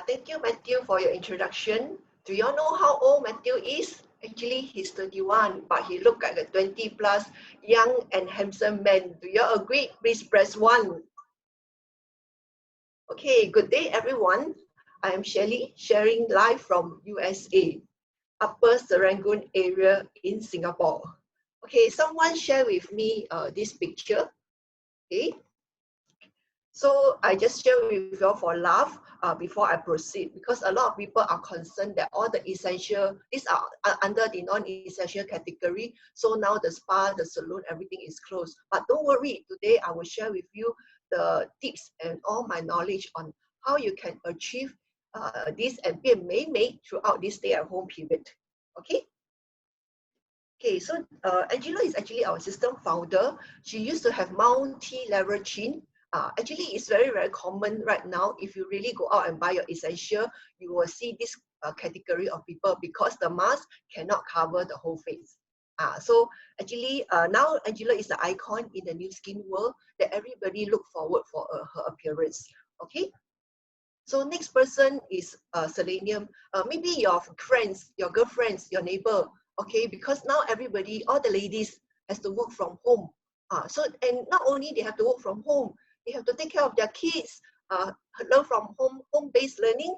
Thank you, Matthew, for your introduction. Do you all know how old Matthew is? Actually, he's 31, but he looked like a 20 plus young and handsome man. Do you all agree? Please press 1. Okay, good day, everyone. I am Shelley, sharing live from USA, Upper Serangoon area in Singapore. Okay, someone share with me this picture. Okay, so I just share with you all for laugh before I proceed, because a lot of people are concerned that all the essential, these are under the non-essential category. So now the spa, the salon, everything is closed. But don't worry, today I will share with you the tips and all my knowledge on how you can achieve this and be a maid throughout this stay-at-home period. Okay. Okay, so Angela is actually our system founder. She used to have multi-level chin. Actually, it's very, very common right now. If you really go out and buy your essential, you will see this category of people because the mask cannot cover the whole face. So actually, now Angela is the icon in the new skin world that everybody look forward for her appearance. Okay. So next person is Selenium. Maybe your friends, your girlfriends, your neighbor. Okay, because now everybody, all the ladies has to work from home. And not only they have to work from home, they have to take care of their kids, learn from home-based learning,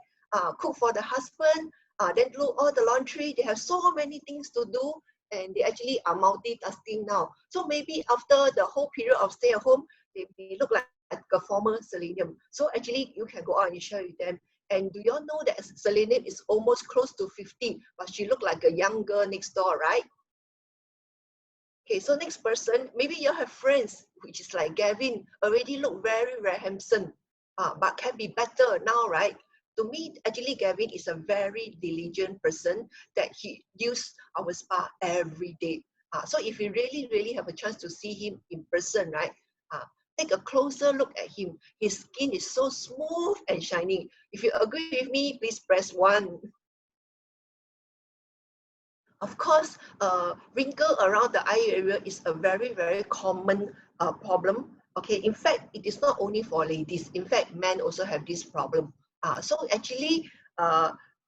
cook for the husband, then do all the laundry. They have so many things to do, and they actually are multitasking now. So maybe after the whole period of stay at home, they look like a former Selenium. So actually, you can go out and share with them. And do you all know that Selenium is almost close to 50, but she looked like a young girl next door, right? Okay, so next person, maybe you have friends, which is like Gavin, already look very, very handsome, but can be better now, right? To me, actually, Gavin is a very diligent person that he uses our spa every day. So if you really, really have a chance to see him in person, right? Take a closer look at him. His skin is so smooth and shining. If you agree with me, please press 1. Of course, wrinkle around the eye area is a very, very common problem. Okay, in fact, it is not only for ladies. In fact, men also have this problem. So actually,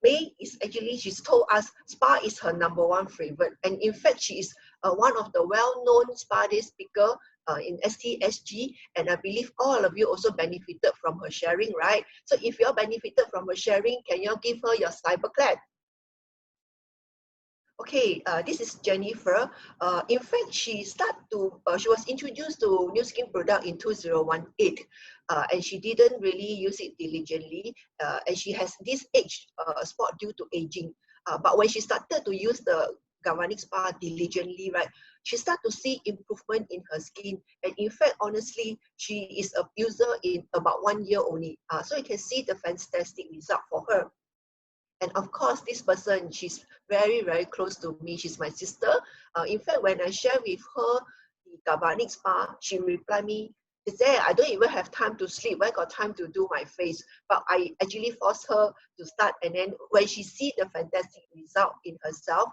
May is actually, she's told us spa is her #1 favorite. And in fact, she is one of the well-known spa day speaker in STSG. And I believe all of you also benefited from her sharing, right? So if you all benefited from her sharing, can you all give her your cyber clap? Okay, this is Jennifer. In fact, she was introduced to new skin product in 2018, and she didn't really use it diligently, and she has this age spot due to aging. But when she started to use the Galvanic Spa diligently, right, she started to see improvement in her skin. And in fact, honestly, she is a user in about 1 year only. So you can see the fantastic result for her. And of course, this person, she's very, very close to me. She's my sister. In fact, when I share with her the Galvanic Spa, she replied me, I don't even have time to sleep. I got time to do my face. But I actually forced her to start. And then when she see the fantastic result in herself,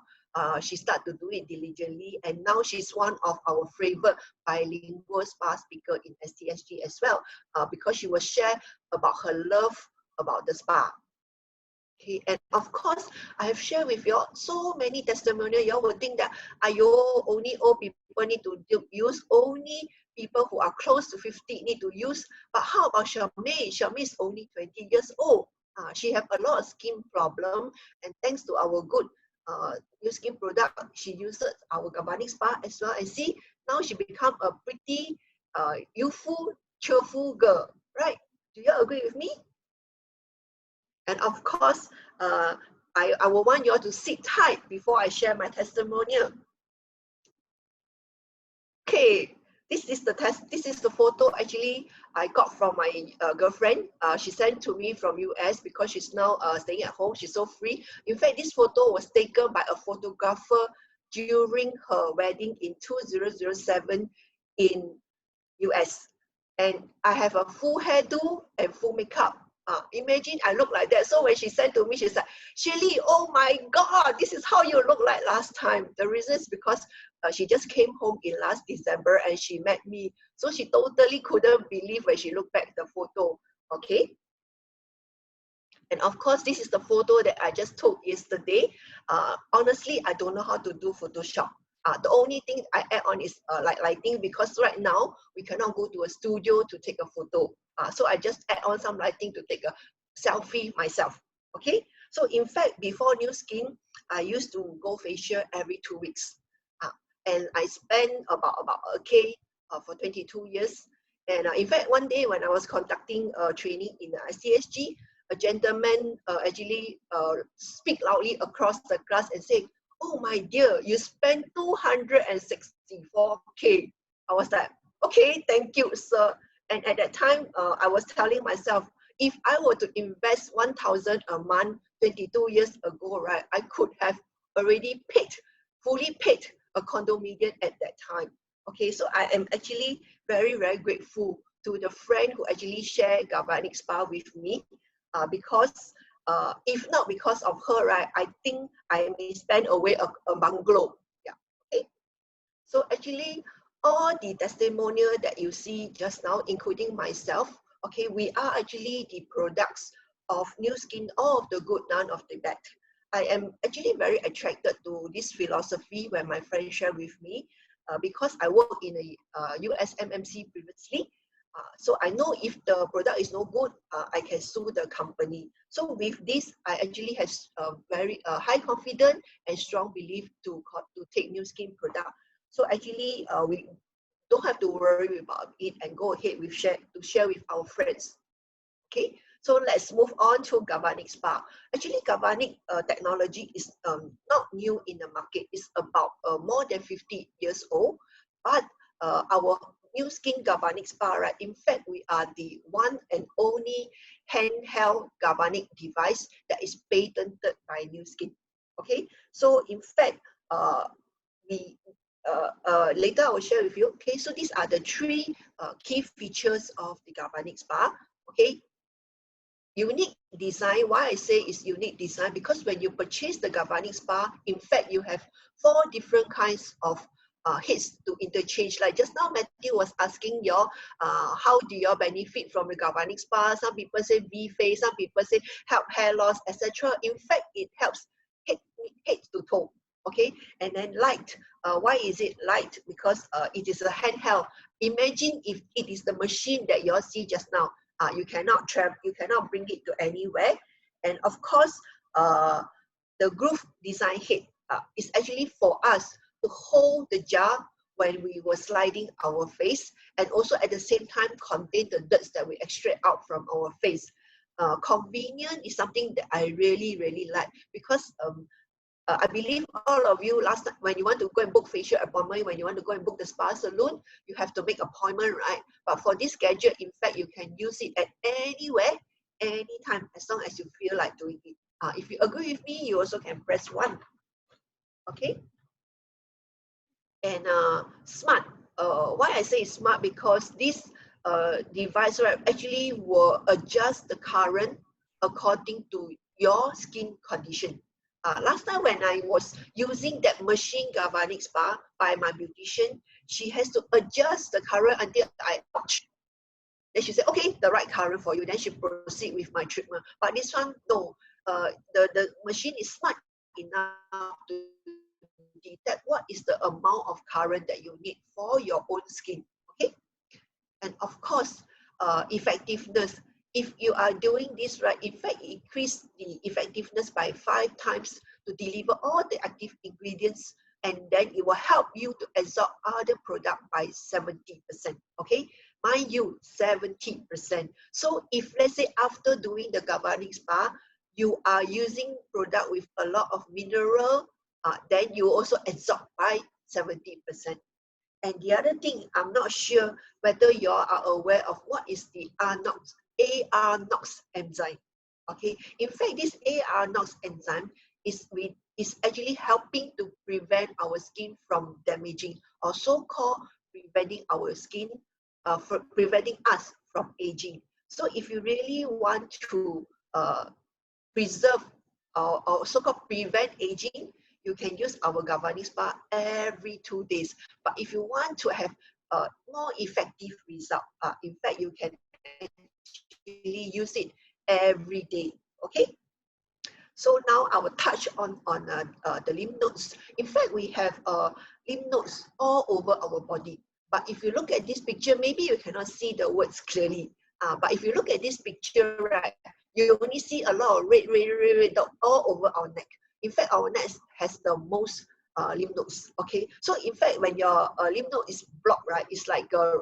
she started to do it diligently. And now she's one of our favorite bilingual spa speaker in STSG as well, because she will share about her love about the spa. Okay, and of course, I have shared with you all so many testimonials. You all will think that, only old people need to use, only people who are close to 50 need to use. But how about Xiaomei? Xiaomei is only 20 years old. She have a lot of skin problem, and thanks to our good new skin product, she uses our Galvanic Spa as well. And see, now she become a pretty youthful, cheerful girl, right? Do you agree with me? And of course, I will want you all to sit tight before I share my testimonial. Okay, this is the photo actually I got from my girlfriend. She sent to me from US because she's now staying at home. She's so free. In fact, this photo was taken by a photographer during her wedding in 2007 in US. And I have a full hairdo and full makeup. Imagine I look like that. So when she sent to me, she's like, Shirley, oh my God, this is how you look like last time. The reason is because she just came home in last December and she met me. So she totally couldn't believe when she looked back at the photo. Okay. And of course, this is the photo that I just took yesterday. Honestly, I don't know how to do Photoshop. The only thing I add on is like lighting, because right now we cannot go to a studio to take a photo. So I just add on some lighting to take a selfie myself. Okay. So in fact, before New Skin, I used to go facial every 2 weeks. And I spent about a K for 22 years. And in fact, one day when I was conducting a training in the ICSG, a gentleman actually speak loudly across the class and say, "Oh my dear, you spent 264K." I was like, "Okay, thank you, sir." And at that time, I was telling myself, if I were to invest 1,000 a month 22 years ago, right, I could have already fully paid a condominium at that time. Okay, so I am actually very, very grateful to the friend who actually shared Galvanic Spa with me, because if not because of her, right, I think I may spend away a bungalow. Yeah. Okay. So actually, all the testimonial that you see just now, including myself, okay, we are actually the products of New Skin, all of the good, none of the bad. I am actually very attracted to this philosophy when my friend shared with me, because I worked in a US MMC previously. So I know if the product is no good, I can sue the company. So with this, I actually have very high confidence and strong belief to take New Skin product. So actually, we don't have to worry about it and go ahead with share with our friends. Okay, so let's move on to Galvanic Spa. Actually, Galvanic technology is not new in the market. It's about more than 50 years old. But our New Skin Galvanic Spa, right? In fact, we are the one and only handheld galvanic device that is patented by New Skin. Okay, so in fact, we later I will share with you. Okay, so these are the three key features of the Galvanic Spa. Okay, unique design. Why I say it's unique design, because when you purchase the Galvanic Spa, in fact, you have 4 different kinds of heads to interchange. Like just now, Matthew was asking you, how do you benefit from the Galvanic Spa? Some people say V-face, some people say help hair loss, etc. In fact, it helps head to toe. Okay, and then light. Why is it light? Because it is a handheld. Imagine if it is the machine that you all see just now. You cannot bring it to anywhere. And of course, the groove design head is actually for us to hold the jar when we were sliding our face, and also at the same time contain the dirt that we extract out from our face. Convenient is something that I really, really like, because I believe all of you last time when you want to go and book facial appointment, when you want to go and book the spa salon, you have to make appointment, right? But for this gadget, in fact, you can use it at anywhere, anytime, as long as you feel like doing it. If you agree with me, you also can press 1. Okay. And smart. Why I say smart? Because this device, right, actually will adjust the current according to your skin condition. Last time when I was using that machine Galvanic Spa by my beautician, she has to adjust the current until I touch. Then she said, okay, the right current for you. Then she proceed with my treatment. But this one, no. The machine is smart enough to detect what is the amount of current that you need for your own skin. Okay. And of course, effectiveness. If you are doing this right, in fact, increase the effectiveness by 5 times to deliver all the active ingredients, and then it will help you to absorb other product by 70%. Okay, mind you, 70%. So if let's say after doing the Galvanic Spa, you are using product with a lot of mineral, then you also absorb by 70%. And the other thing, I'm not sure whether you all are aware of what is the AR-NOx enzyme. Okay, in fact, this AR-NOx enzyme is actually helping to prevent our skin from damaging, or so-called preventing our skin, preventing us from aging. So if you really want to preserve or so-called prevent aging, you can use our Galvanic Spa every 2 days. But if you want to have a more effective result, in fact, you can actually use it every day. Okay. So now I will touch on the lymph nodes. In fact, we have lymph nodes all over our body. But if you look at this picture, maybe you cannot see the words clearly. But if you look at this picture, right, you only see a lot of red dot all over our neck. In fact, our neck has the most lymph nodes. Okay, so in fact, when your lymph node is blocked, right, it's like a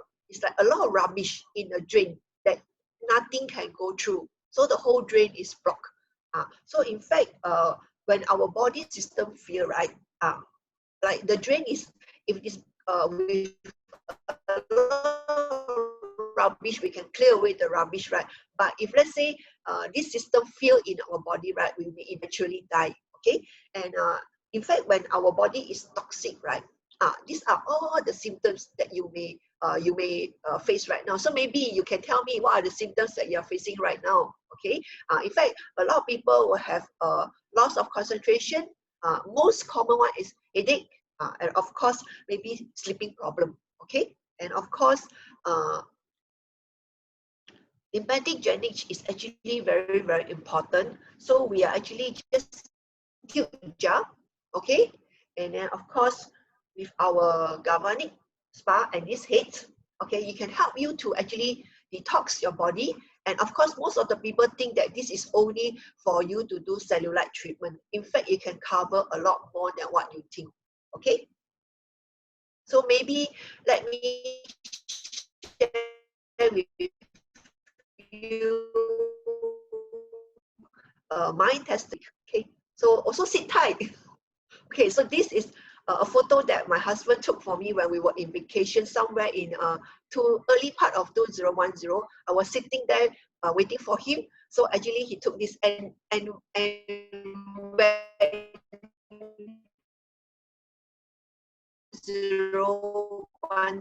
lot of rubbish in the drain that nothing can go through. So the whole drain is blocked. So in fact, when our body system feel right, like the drain is, if it is with a lot of rubbish, we can clear away the rubbish, right? But if let's say this system feel in our body, right, we may eventually die. Okay, and in fact, when our body is toxic, right, these are all the symptoms that you may face right now. So maybe you can tell me what are the symptoms that you are facing right now. Okay, in fact, a lot of people will have loss of concentration. Most common one is headache, and of course maybe sleeping problem. Okay, and of course lymphatic drainage is actually very, very important. So we are actually just cute jar, okay, and then of course with our Galvanic Spa and this head, okay, you can help you to actually detox your body. And of course, most of the people think that this is only for you to do cellulite treatment. In fact, it can cover a lot more than what you think. Okay, so maybe let me share with you mind testing. Okay, so also sit tight. Okay, so this is a photo that my husband took for me when we were in vacation somewhere in early part of 2010. I was sitting there waiting for him. So actually he took this and when 010,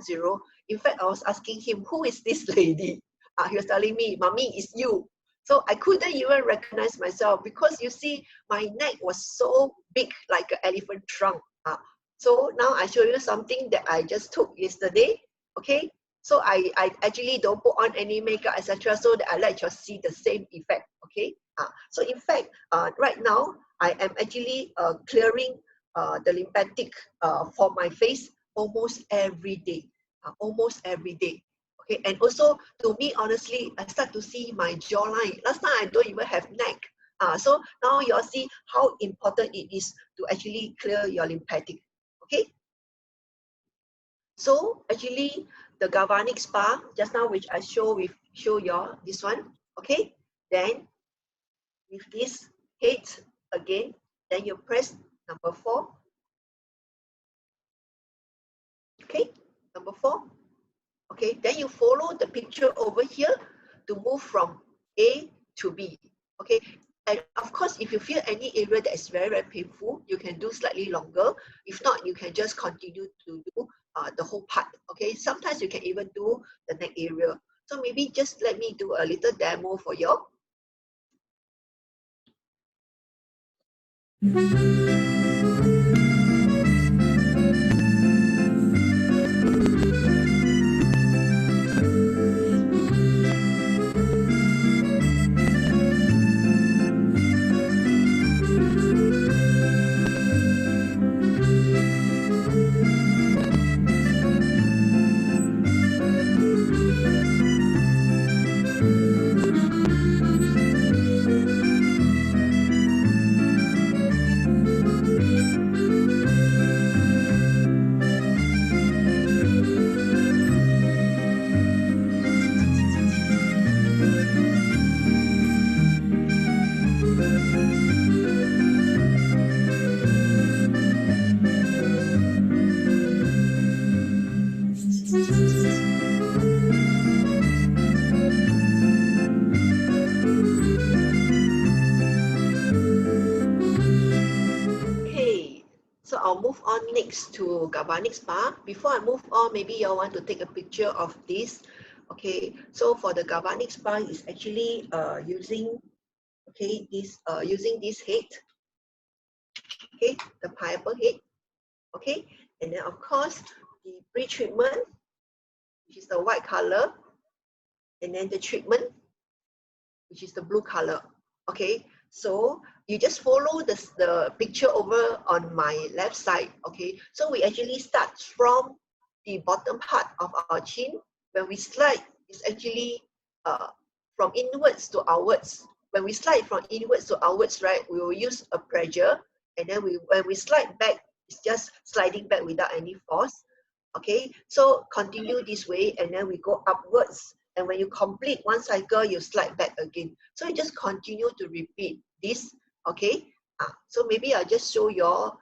in fact I was asking him, who is this lady? He was telling me, Mommy, it's you. So I couldn't even recognize myself because you see, my neck was so big like an elephant trunk. So now I show you something that I just took yesterday. Okay, so I actually don't put on any makeup, etc., so that I let you see the same effect. Okay, so in fact, right now I am actually clearing the lymphatic for my face almost every day. Almost every day. Okay, and also to me, honestly, I start to see my jawline. Last time I don't even have neck. So now you all see how important it is to actually clear your lymphatic. Okay. So actually, the Galvanic Spa just now, which I show you all this one. Okay. Then with this head again, then you press number 4. Okay, number 4. Okay, then you follow the picture over here to move from A to B. Okay, and of course, if you feel any area that is very, very painful, you can do slightly longer. If not, you can just continue to do the whole part. Okay, sometimes you can even do the neck area. So maybe just let me do a little demo for you. So I'll move on next to Galvanic Spa. Before I move on, maybe you all want to take a picture of this. Okay, so for the Galvanic Spa is actually using this head. Okay, the pineapple head. Okay, and then of course the pre-treatment, which is the white color, and then the treatment, which is the blue color. Okay, so you just follow the picture over on my left side. Okay, so we actually start from the bottom part of our chin. When we slide, it's actually from inwards to outwards. When we slide from inwards to outwards, right, we will use a pressure, and then when we slide back, it's just sliding back without any force. Okay, so continue this way, and then we go upwards. And when you complete one cycle, you slide back again. So you just continue to repeat this. Okay, so maybe I'll just show you all.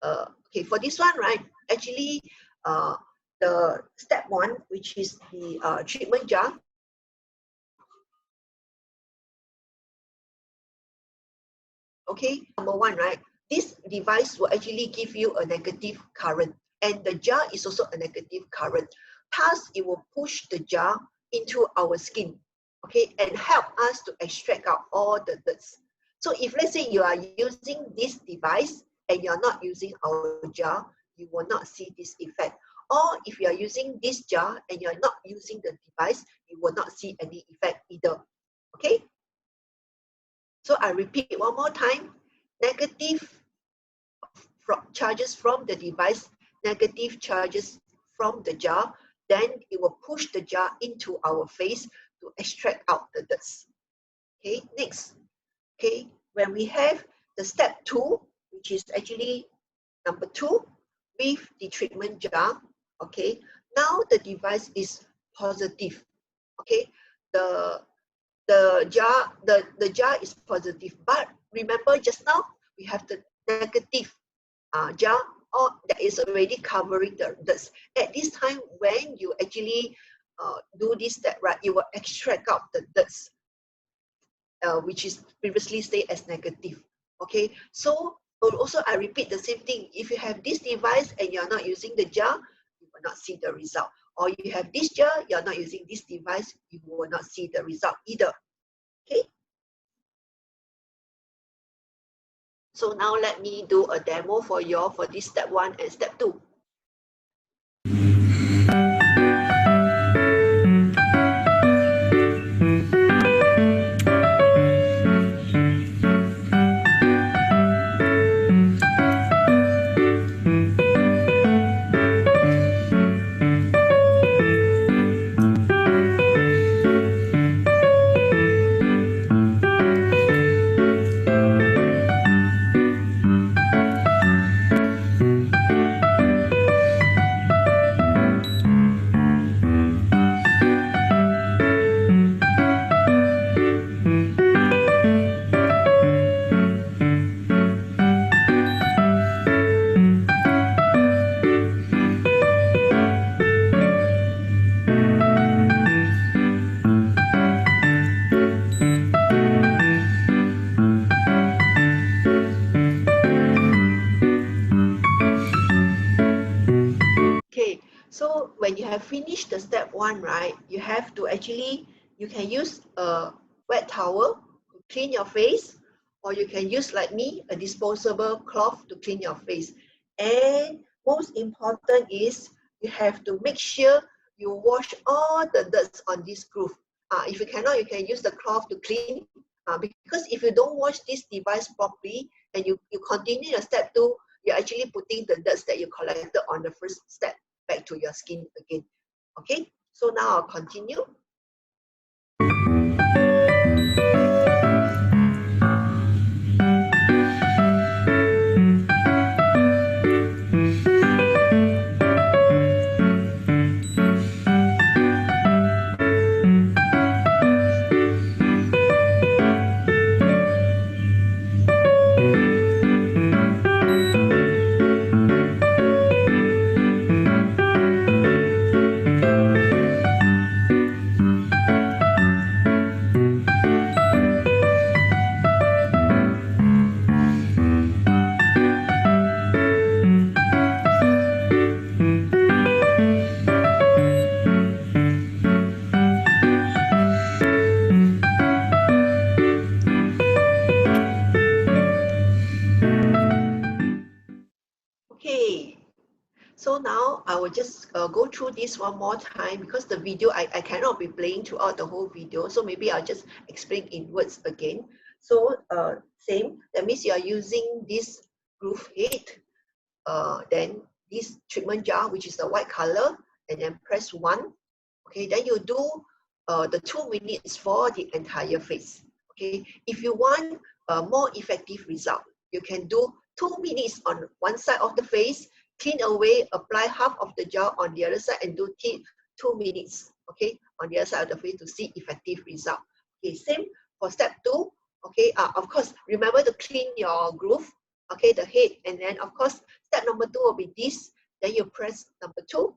Okay, for this one, right, actually, the step one, which is the treatment jar. Okay, number one, right, this device will actually give you a negative current, and the jar is also a negative current. Thus, it will push the jar into our skin, okay, and help us to extract out all the dirt. So if let's say you are using this device and you're not using our jar, you will not see this effect. Or if you are using this jar and you're not using the device, you will not see any effect either. Okay? So I repeat one more time. Negative charges from the device, negative charges from the jar, then it will push the jar into our face to extract out the dirt. Okay, next. Okay, when we have the step two, which is actually number two, with the treatment jar, okay, now the device is positive. Okay, the the jar is positive, but remember just now we have the negative jar, or that is already covering the dirt. At this time, when you actually do this step, right, you will extract out the dirt, which is previously stayed as negative. Okay, so also I repeat the same thing. If you have this device and you're not using the jar, you will not see the result. Or you have this jar, you're not using this device, you will not see the result either. Okay. So now let me do a demo for you all for this step one and step two. So when you have finished the step one, right, you have to actually, you can use a wet towel to clean your face, or you can use, like me, a disposable cloth to clean your face. And most important is you have to make sure you wash all the dirt on this groove. If you cannot, you can use the cloth to clean. Because if you don't wash this device properly and you continue your step two, you're actually putting the dirt that you collected on the first step back to your skin again. Okay, so now I'll continue. Okay, so now I will just go through this one more time, because the video, I cannot be playing throughout the whole video, so maybe I'll just explain in words again. So same, that means you are using this groove head, then this treatment jar, which is the white color, and then press 1. Okay, then you do the 2 minutes for the entire face. Okay, if you want a more effective result, you can do 2 minutes on one side of the face, clean away, apply half of the gel on the other side, and do 2 minutes, okay, on the other side of the face to see effective result. Okay, same for step 2. Okay, of course, remember to clean your groove, okay, the head, and then of course, step number 2 will be this. Then you press number 2,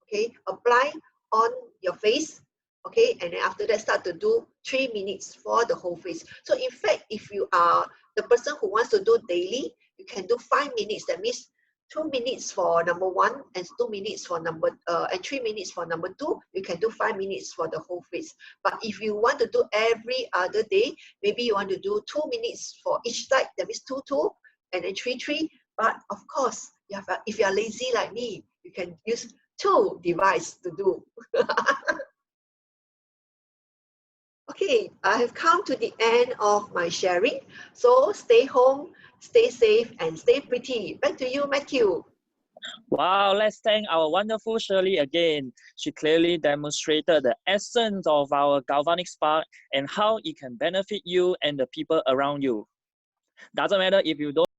okay, apply on your face, okay, and then after that start to do 3 minutes for the whole face. So in fact, if you are the person who wants to do daily, you can do 5 minutes. That means 2 minutes for number 1 and 2 minutes for and 3 minutes for number 2. You can do 5 minutes for the whole face. But if you want to do every other day, maybe you want to do 2 minutes for each side. That means 2, 2, and then 3, 3. But of course, if you are lazy like me, you can use 2 devices to do. Okay, I have come to the end of my sharing. So stay home, stay safe, and stay pretty. Back to you, Matthew. Wow, let's thank our wonderful Shirley again. She clearly demonstrated the essence of our Galvanic Spa and how it can benefit you and the people around you. Doesn't matter if you don't